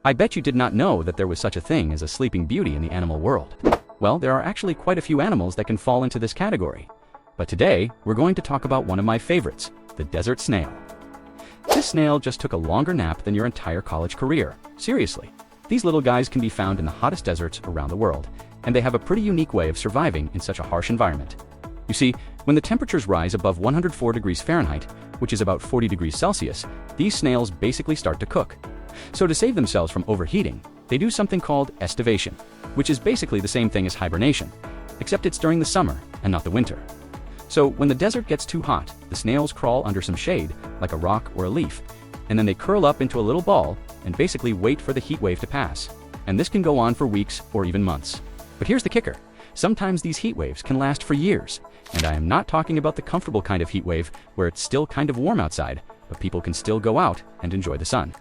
I bet you did not know that there was such a thing as a sleeping beauty in the animal world. Well, there are actually quite a few animals that can fall into this category. But today, we're going to talk about one of my favorites, the desert snail. This snail just took a longer nap than your entire college career. Seriously. These little guys can be found in the hottest deserts around the world, and they have a pretty unique way of surviving in such a harsh environment. You see, when the temperatures rise above 104 degrees Fahrenheit, which is about 40 degrees Celsius, these snails basically start to cook. So to save themselves from overheating, they do something called estivation, which is basically the same thing as hibernation, except it's during the summer and not the winter. So when the desert gets too hot, the snails crawl under some shade, like a rock or a leaf, and then they curl up into a little ball and basically wait for the heat wave to pass. And this can go on for weeks or even months. But here's the kicker. Sometimes these heat waves can last for years. And I am not talking about the comfortable kind of heat wave where it's still kind of warm outside, but people can still go out and enjoy the sun.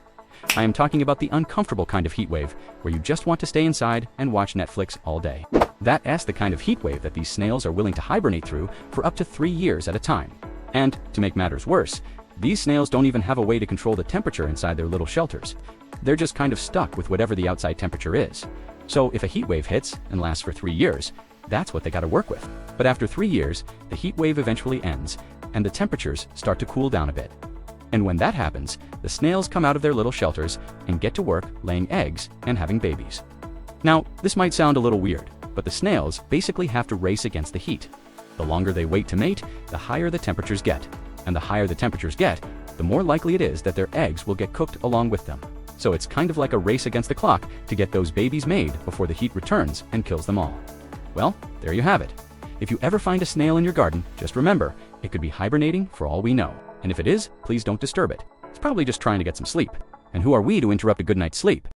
I am talking about the uncomfortable kind of heat wave where you just want to stay inside and watch Netflix all day. That's the kind of heat wave that these snails are willing to hibernate through for up to 3 years at a time. And to make matters worse, these snails don't even have a way to control the temperature inside their little shelters. They're just kind of stuck with whatever the outside temperature is. So if a heat wave hits and lasts for 3 years, that's what they gotta work with. But after 3 years, the heat wave eventually ends, and the temperatures start to cool down a bit. And when that happens, the snails come out of their little shelters and get to work laying eggs and having babies. Now, this might sound a little weird, but the snails basically have to race against the heat. The longer they wait to mate, the higher the temperatures get. And the higher the temperatures get, the more likely it is that their eggs will get cooked along with them. So it's kind of like a race against the clock to get those babies made before the heat returns and kills them all. Well, there you have it. If you ever find a snail in your garden, just remember, it could be hibernating for all we know. And if it is, please don't disturb it. It's probably just trying to get some sleep. And who are we to interrupt a good night's sleep?